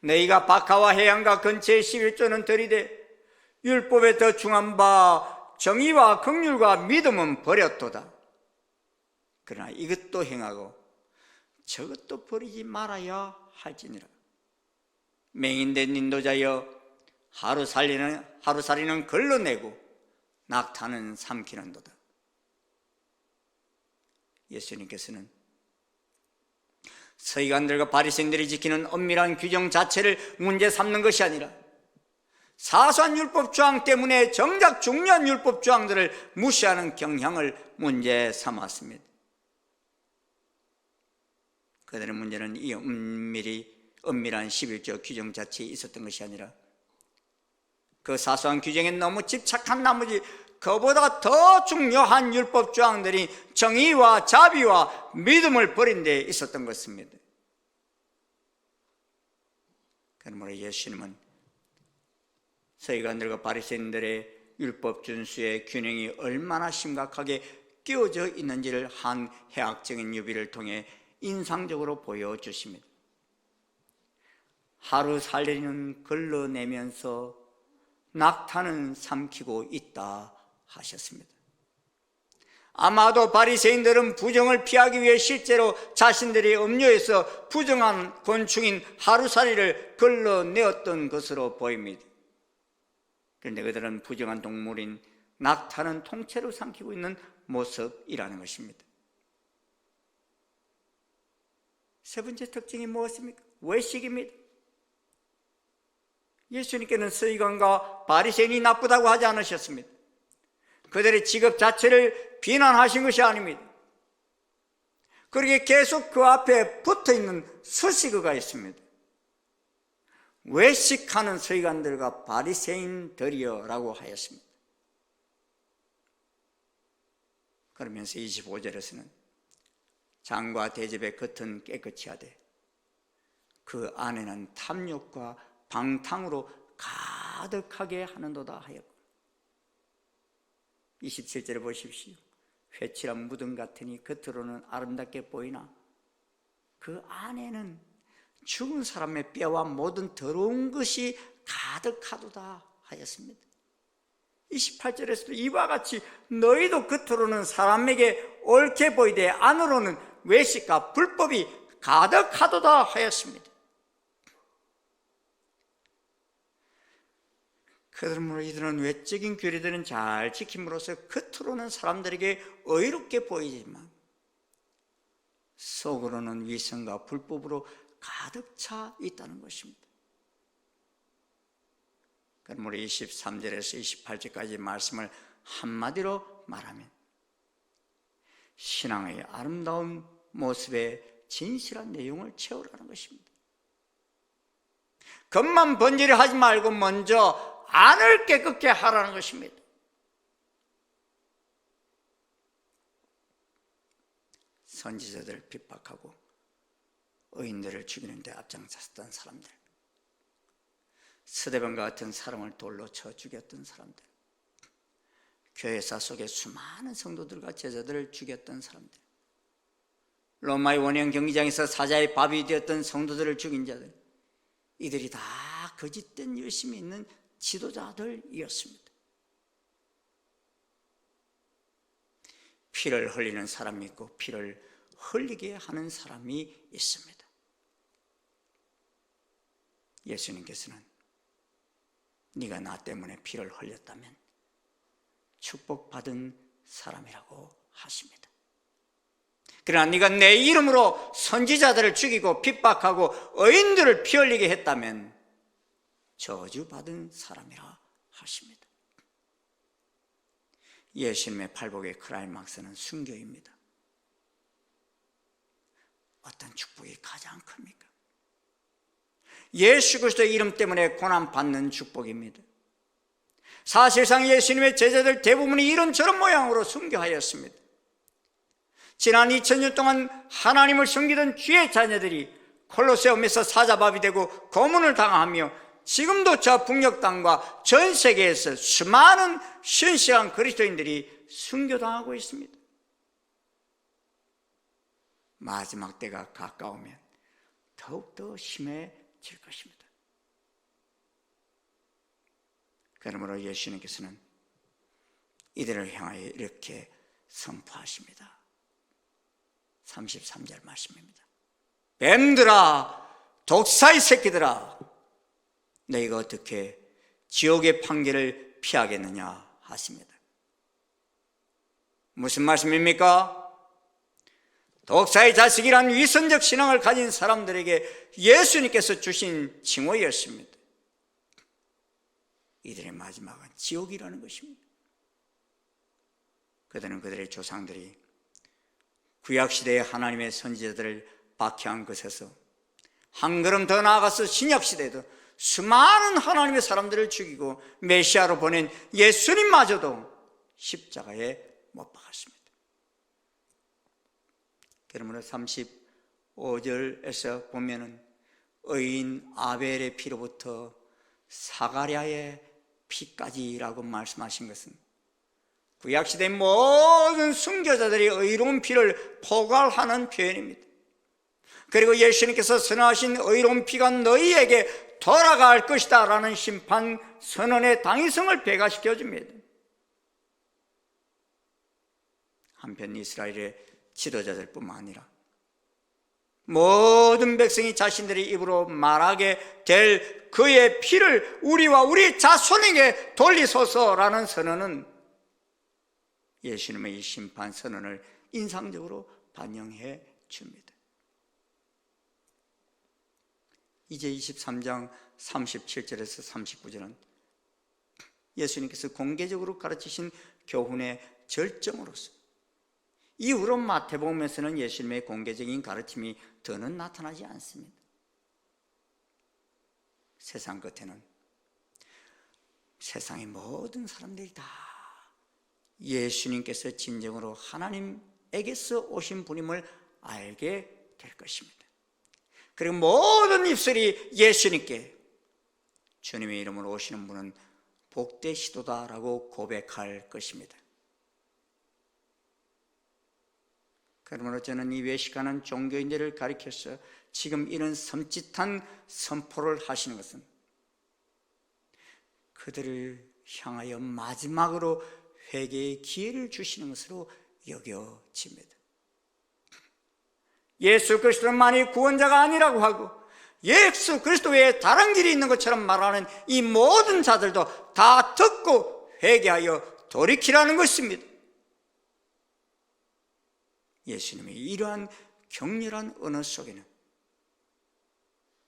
너희가 박하와 해안가 근처에 11조는 들이되 율법에 더 중한 바 정의와 긍휼과 믿음은 버렸도다. 그러나 이것도 행하고 저것도 버리지 말아야 할지니라. 맹인된 인도자여, 하루살이는 걸러내고 낙타는 삼키는도다. 예수님께서는 서기관들과 바리새인들이 지키는 엄밀한 규정 자체를 문제 삼는 것이 아니라 사소한 율법 조항 때문에 정작 중요한 율법 조항들을 무시하는 경향을 문제 삼았습니다. 그들의 문제는 이 엄밀한 11조 규정 자체에 있었던 것이 아니라 그 사소한 규정에 너무 집착한 나머지 그보다 더 중요한 율법 조항들이 정의와 자비와 믿음을 버린 데 있었던 것입니다. 그러므로 예수님은 서기관들과 바리새인들의 율법 준수의 균형이 얼마나 심각하게 끼워져 있는지를 한 해학적인 유비를 통해 인상적으로 보여주십니다. 하루살이는 걸러내면서 낙타는 삼키고 있다 하셨습니다. 아마도 바리새인들은 부정을 피하기 위해 실제로 자신들이 음료에서 부정한 곤충인 하루살이를 걸러내었던 것으로 보입니다. 그런데 그들은 부정한 동물인 낙타는 통째로 삼키고 있는 모습이라는 것입니다. 세 번째 특징이 무엇입니까? 외식입니다. 예수님께는 서기관과 바리새인이 나쁘다고 하지 않으셨습니다. 그들의 직업 자체를 비난하신 것이 아닙니다. 그러기에 계속 그 앞에 붙어있는 수식어가 있습니다. 외식하는 서기관들과 바리새인들이여 라고 하였습니다. 그러면서 25절에서는 장과 대접의 겉은 깨끗이 하되 그 안에는 탐욕과 방탕으로 가득하게 하는도다 하였고, 27절에 보십시오. 회칠한 무덤 같으니 겉으로는 아름답게 보이나 그 안에는 죽은 사람의 뼈와 모든 더러운 것이 가득하도다 하였습니다. 28절에서도 이와 같이 너희도 겉으로는 사람에게 옳게 보이되 안으로는 외식과 불법이 가득하도다 하였습니다. 그러므로 이들은 외적인 규례들은 잘 지킴으로써 겉으로는 사람들에게 의롭게 보이지만 속으로는 위선과 불법으로 가득 차 있다는 것입니다. 그러므로 23절에서 28절까지 말씀을 한마디로 말하면 신앙의 아름다운 모습의 진실한 내용을 채우라는 것입니다. 겉만 번지르 하지 말고 먼저 안을 깨끗게 하라는 것입니다. 선지자들을 핍박하고 의인들을 죽이는 데 앞장섰던 사람들, 스데반과 같은 사람을 돌로 쳐 죽였던 사람들, 교회사 속에 수많은 성도들과 제자들을 죽였던 사람들, 로마의 원형 경기장에서 사자의 밥이 되었던 성도들을 죽인 자들, 이들이 다 거짓된 열심이 있는 지도자들이었습니다. 피를 흘리는 사람이 있고 피를 흘리게 하는 사람이 있습니다. 예수님께서는 네가 나 때문에 피를 흘렸다면 축복받은 사람이라고 하십니다. 그러나 네가 내 이름으로 선지자들을 죽이고 핍박하고 의인들을 피 흘리게 했다면 저주받은 사람이라 하십니다. 예수님의 팔복의 클라이막스는 순교입니다. 어떤 축복이 가장 큽니까? 예수 그리스도의 이름 때문에 고난받는 축복입니다. 사실상 예수님의 제자들 대부분이 이런저런 모양으로 순교하였습니다. 지난 2000년 동안 하나님을 섬기던 주의 자녀들이 콜로세움에서 사자밥이 되고 고문을 당하며 지금도 저 북녘 땅과 전 세계에서 수많은 신실한 그리스도인들이 순교당하고 있습니다. 마지막 때가 가까우면 더욱더 심해질 것입니다. 그러므로 예수님께서는 이들을 향하여 이렇게 선포하십니다. 33절 말씀입니다. 뱀들아, 독사의 새끼들아, 너희가 어떻게 지옥의 판결을 피하겠느냐 하십니다. 무슨 말씀입니까? 독사의 자식이란 위선적 신앙을 가진 사람들에게 예수님께서 주신 칭호였습니다. 이들의 마지막은 지옥이라는 것입니다. 그들은 그들의 조상들이 구약시대의 하나님의 선지자들을 박해한 것에서 한 걸음 더 나아가서 신약시대에도 수많은 하나님의 사람들을 죽이고 메시아로 보낸 예수님마저도 십자가에 못 박았습니다. 그러므로 35절에서 보면은 의인 아벨의 피로부터 사가랴의 피까지라고 말씀하신 것은 구약시대의 모든 순교자들이 의로운 피를 포괄하는 표현입니다. 그리고 예수님께서 선언하신 의로운 피가 너희에게 돌아갈 것이다 라는 심판 선언의 당위성을 배가시켜 줍니다. 한편 이스라엘의 지도자들 뿐만 아니라 모든 백성이 자신들의 입으로 말하게 될 그의 피를 우리와 우리 자손에게 돌리소서라는 선언은 예수님의 이 심판 선언을 인상적으로 반영해 줍니다. 이제 23장 37절에서 39절은 예수님께서 공개적으로 가르치신 교훈의 절정으로서 이후로 마태복음에서는 예수님의 공개적인 가르침이 더는 나타나지 않습니다. 세상 끝에는 세상의 모든 사람들이 다 예수님께서 진정으로 하나님에게서 오신 분임을 알게 될 것입니다. 그리고 모든 입술이 예수님께 주님의 이름으로 오시는 분은 복되시도다라고 고백할 것입니다. 그러므로 저는 이 외식하는 종교인들을 가리켜서 지금 이런 섬찟한 선포를 하시는 것은 그들을 향하여 마지막으로 회개의 기회를 주시는 것으로 여겨집니다. 예수 그리스도만이 구원자가 아니라고 하고 예수 그리스도 외에 다른 길이 있는 것처럼 말하는 이 모든 자들도 다 듣고 회개하여 돌이키라는 것입니다. 예수님의 이러한 격렬한 언어 속에는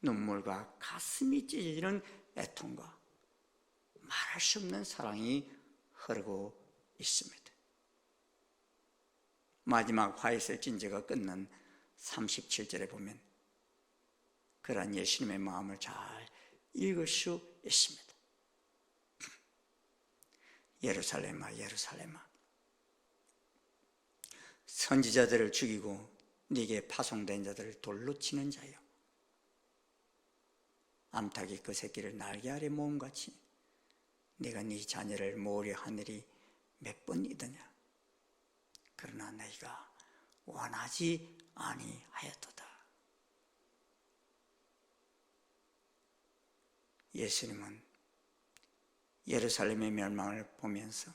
눈물과 가슴이 찢어지는 애통과 말할 수 없는 사랑이 흐르고 있습니다. 마지막 화이슬 진저가 끝난 37절에 보면 그러한 예수님의 마음을 잘 읽을 수 있습니다. 예루살렘아 예루살렘아, 선지자들을 죽이고 네게 파송된 자들을 돌로 치는 자여, 암탉이 그 새끼를 날개 아래 모음같이 네가 네 자녀를 모으려 하늘이 몇 번이더냐. 그러나 너희가 원하지 아니하였도다. 예수님은 예루살렘의 멸망을 보면서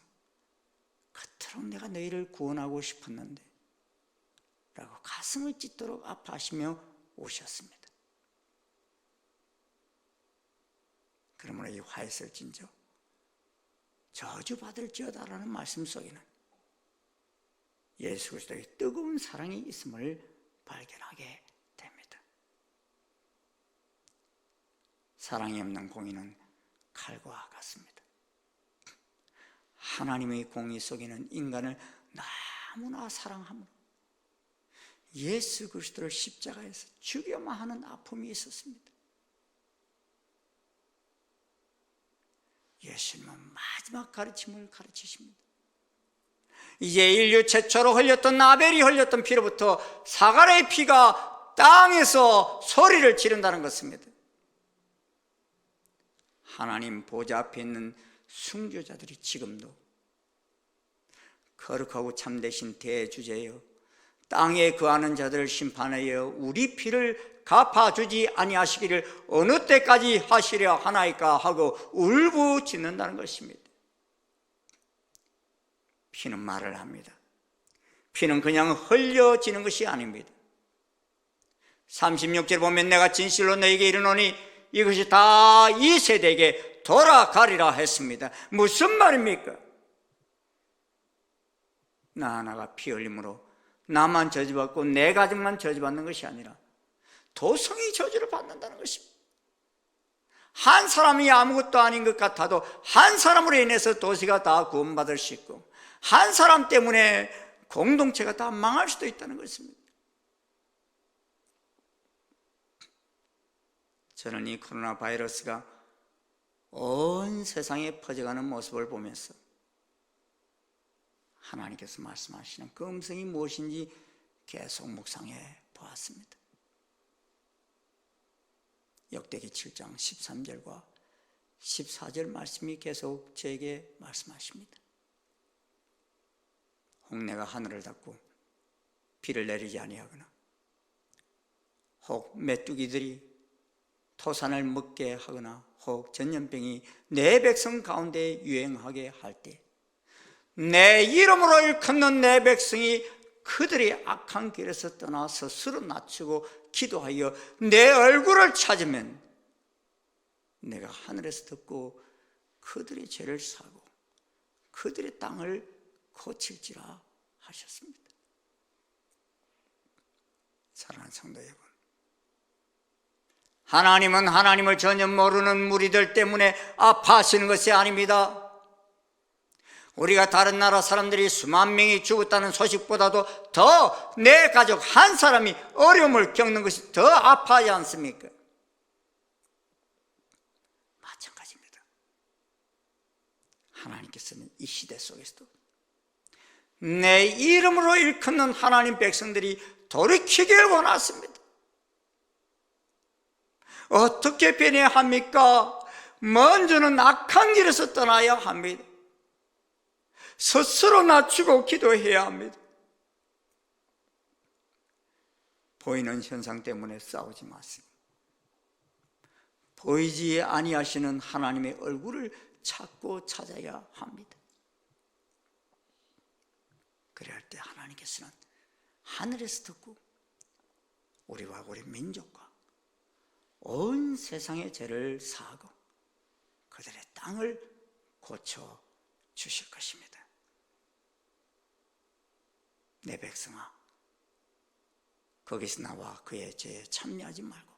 그토록 내가 너희를 구원하고 싶었는데 라고 가슴을 찢도록 아파하시며 오셨습니다. 그러므로 이 화했을진저 저주받을지어다라는 말씀 속에는 예수 그리스도의 뜨거운 사랑이 있음을 발견하게 됩니다. 사랑이 없는 공의는 칼과 같습니다. 하나님의 공의 속에는 인간을 너무나 사랑함으로 예수 그리스도를 십자가에서 죽여만 하는 아픔이 있었습니다. 예수님은 마지막 가르침을 가르치십니다. 이제 인류 최초로 흘렸던 아벨이 흘렸던 피로부터 사갈의 피가 땅에서 소리를 지른다는 것입니다. 하나님 보좌 앞에 있는 순교자들이 지금도 거룩하고 참되신 대주제여 땅에 거하는 자들을 심판하여 우리 피를 갚아주지 아니하시기를 어느 때까지 하시려 하나이까 하고 울부짖는다는 것입니다. 피는 말을 합니다. 피는 그냥 흘려지는 것이 아닙니다. 36절 보면 내가 진실로 너에게 이르노니 이것이 다 이 세대에게 돌아가리라 했습니다. 무슨 말입니까? 나 하나가 피 흘림으로 나만 저주받고 내 가족만 저주받는 것이 아니라 도성이 저주를 받는다는 것입니다. 한 사람이 아무것도 아닌 것 같아도 한 사람으로 인해서 도시가 다 구원받을 수 있고 한 사람 때문에 공동체가 다 망할 수도 있다는 것입니다. 저는 이 코로나 바이러스가 온 세상에 퍼져가는 모습을 보면서 하나님께서 말씀하시는 그 음성이 무엇인지 계속 묵상해 보았습니다. 역대기 7장 13절과 14절 말씀이 계속 저에게 말씀하십니다. 홍해가 하늘을 닫고 비를 내리지 아니하거나 혹 메뚜기들이 토산을 먹게 하거나 혹 전염병이 내 백성 가운데 유행하게 할 때 내 이름으로 일컫는 내 백성이 그들의 악한 길에서 떠나 스스로 낮추고 기도하여 내 얼굴을 찾으면 내가 하늘에서 듣고 그들의 죄를 사고 그들의 땅을 고칠지라 하셨습니다. 사랑하는 성도 여러분, 하나님은 하나님을 전혀 모르는 무리들 때문에 아파하시는 것이 아닙니다. 우리가 다른 나라 사람들이 수만 명이 죽었다는 소식보다도 더 내 가족 한 사람이 어려움을 겪는 것이 더 아파하지 않습니까? 마찬가지입니다. 하나님께서는 이 시대 속에서도 내 이름으로 일컫는 하나님 백성들이 돌이키길 원하십니다. 어떻게 변해야 합니까? 먼저는 악한 길에서 떠나야 합니다. 스스로 낮추고 기도해야 합니다. 보이는 현상 때문에 싸우지 마세요. 보이지 아니하시는 하나님의 얼굴을 찾고 찾아야 합니다. 그래야 할 때 하나님께서는 하늘에서 듣고 우리와 우리 민족과 온 세상의 죄를 사하고 그들의 땅을 고쳐 주실 것입니다. 내 백성아, 거기서 나와 그의 죄에 참여하지 말고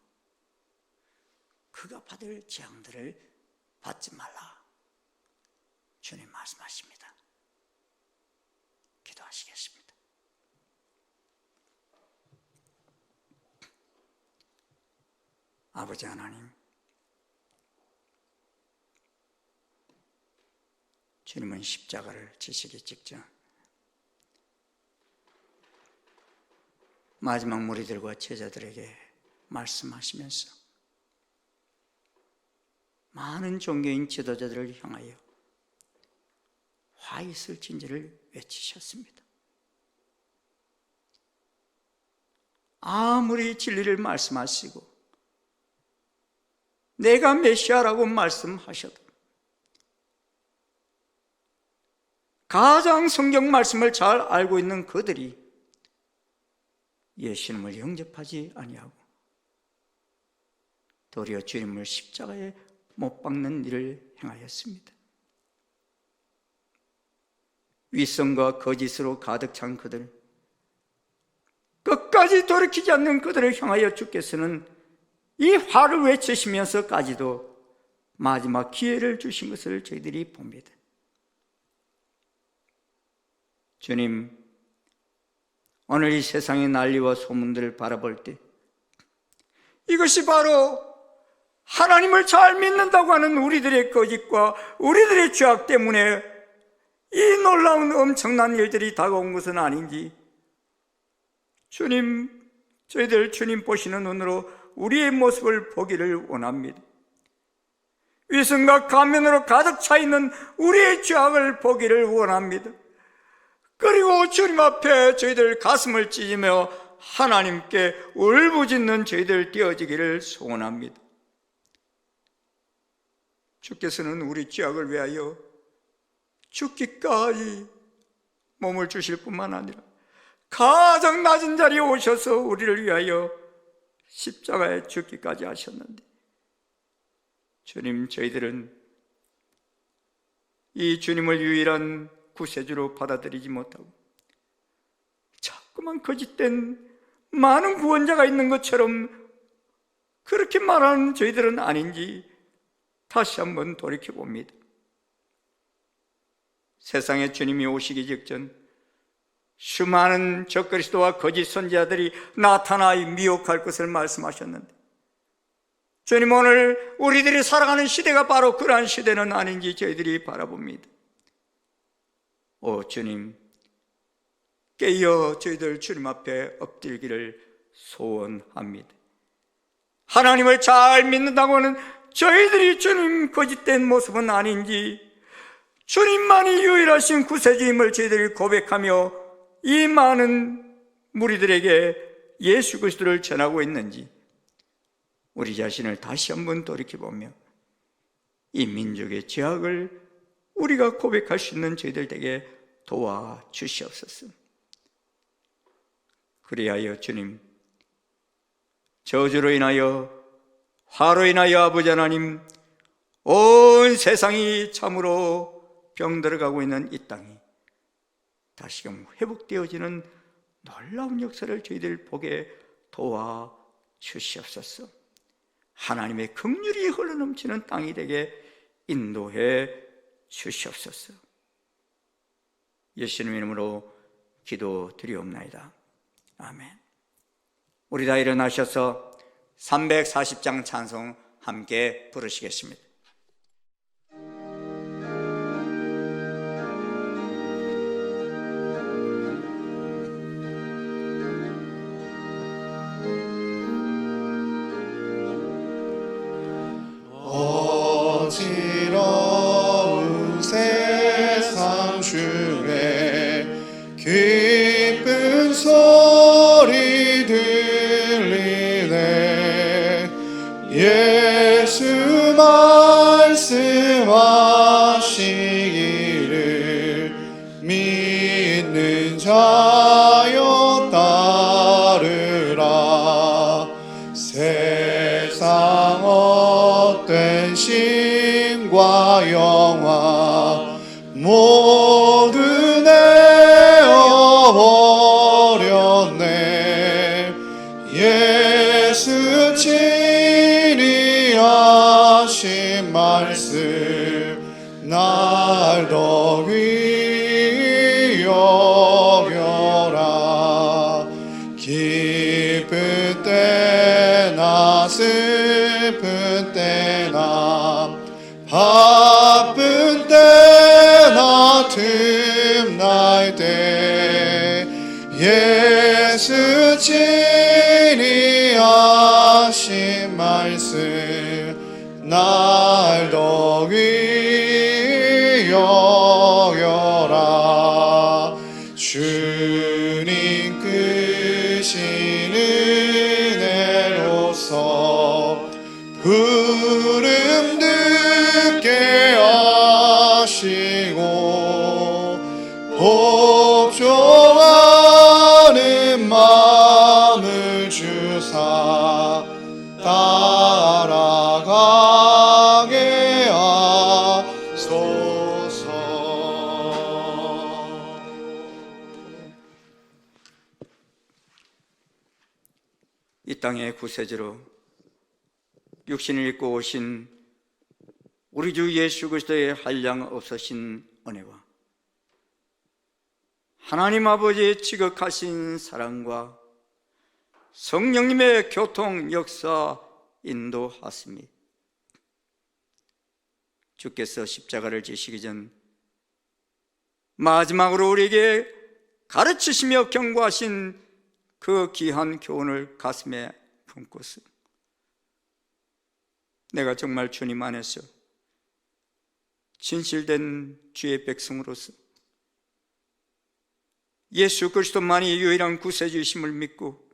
그가 받을 재앙들을 받지 말라. 주님 말씀하십니다. 기도하시겠습니다. 아버지 하나님, 주님은 십자가를 지시기 직전 마지막 무리들과 제자들에게 말씀하시면서 많은 종교인 지도자들을 향하여 화 있을 진지를 외치셨습니다. 아무리 진리를 말씀하시고 내가 메시아라고 말씀하셔도 가장 성경 말씀을 잘 알고 있는 그들이 예수님을 영접하지 아니하고 도리어 주님을 십자가에 못 박는 일을 행하였습니다. 위선과 거짓으로 가득 찬 그들, 끝까지 돌이키지 않는 그들을 향하여 주께서는 이 화를 외치시면서까지도 마지막 기회를 주신 것을 저희들이 봅니다. 주님, 오늘 이 세상의 난리와 소문들을 바라볼 때 이것이 바로 하나님을 잘 믿는다고 하는 우리들의 거짓과 우리들의 죄악 때문에 이 놀라운 엄청난 일들이 다가온 것은 아닌지, 주님, 저희들 주님 보시는 눈으로 우리의 모습을 보기를 원합니다. 위선과 가면으로 가득 차 있는 우리의 죄악을 보기를 원합니다. 그리고 주님 앞에 저희들 가슴을 찢으며 하나님께 울부짖는 저희들 되어지기를 소원합니다. 주께서는 우리 죄악을 위하여 죽기까지 몸을 주실 뿐만 아니라 가장 낮은 자리에 오셔서 우리를 위하여 십자가에 죽기까지 하셨는데, 주님, 저희들은 이 주님을 유일한 구세주로 받아들이지 못하고 자꾸만 거짓된 많은 구원자가 있는 것처럼 그렇게 말하는 저희들은 아닌지 다시 한번 돌이켜봅니다. 세상에 주님이 오시기 직전 수많은 적그리스도와 거짓 선지자들이 나타나 미혹할 것을 말씀하셨는데, 주님, 오늘 우리들이 살아가는 시대가 바로 그러한 시대는 아닌지 저희들이 바라봅니다. 오 주님, 깨어 저희들 주님 앞에 엎드리기를 소원합니다. 하나님을 잘 믿는다고 하는 저희들이 주님 거짓된 모습은 아닌지, 주님만이 유일하신 구세주임을 저희들이 고백하며 이 많은 무리들에게 예수 그리스도를 전하고 있는지 우리 자신을 다시 한번 돌이켜보며 이 민족의 죄악을 우리가 고백할 수 있는 저희들 에게 도와주시옵소서. 그리하여 주님, 저주로 인하여 화로 인하여 아버지 하나님, 온 세상이 참으로 병들어가고 있는 이 땅이 다시금 회복되어지는 놀라운 역사를 저희들 보게 도와주시옵소서. 하나님의 긍휼이 흘러넘치는 땅이 되게 인도해 주시옵소서. 예수님 이름으로 기도드리옵나이다. 아멘. 우리 다 일어나셔서 340장 찬송 함께 부르시겠습니다. 어지러운 세상 중에 기쁜 소리 들리네. 예수 말씀하시기를 믿는 자여 따르라. 세상 어떤 신과 영화 모두 내어버렸네. 예수 친히 하신 말씀 날 더위 여겨라. 기쁠 때나 슬픈 때나 바쁜 때나 틈날 때 예수 친히 하신 말씀 날 더위 여겨라. 주님 크신 은혜로서 부름 듣게 하시고 복종하는 마음 따라가게 하소서. 이 땅의 구세주로 육신을 입고 오신 우리 주 예수 그리스도의 한량 없으신 은혜와 하나님 아버지의 지극하신 사랑과 성령님의 교통 역사 인도하심이 주께서 십자가를 지시기 전 마지막으로 우리에게 가르치시며 경고하신 그 귀한 교훈을 가슴에 품고서 내가 정말 주님 안에서 진실된 주의 백성으로서 예수 그리스도만이 유일한 구세주이심을 믿고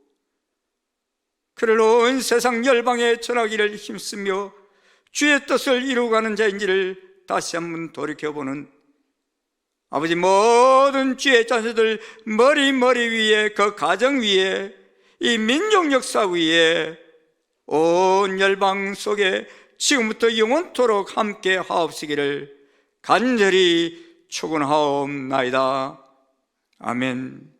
그를 온 세상 열방에 전하기를 힘쓰며 주의 뜻을 이루어가는 자인지를 다시 한번 돌이켜보는 아버지 모든 주의 자녀들 머리 위에 그 가정 위에 이 민족 역사 위에 온 열방 속에 지금부터 영원토록 함께 하옵시기를 간절히 축원하옵나이다. 아멘.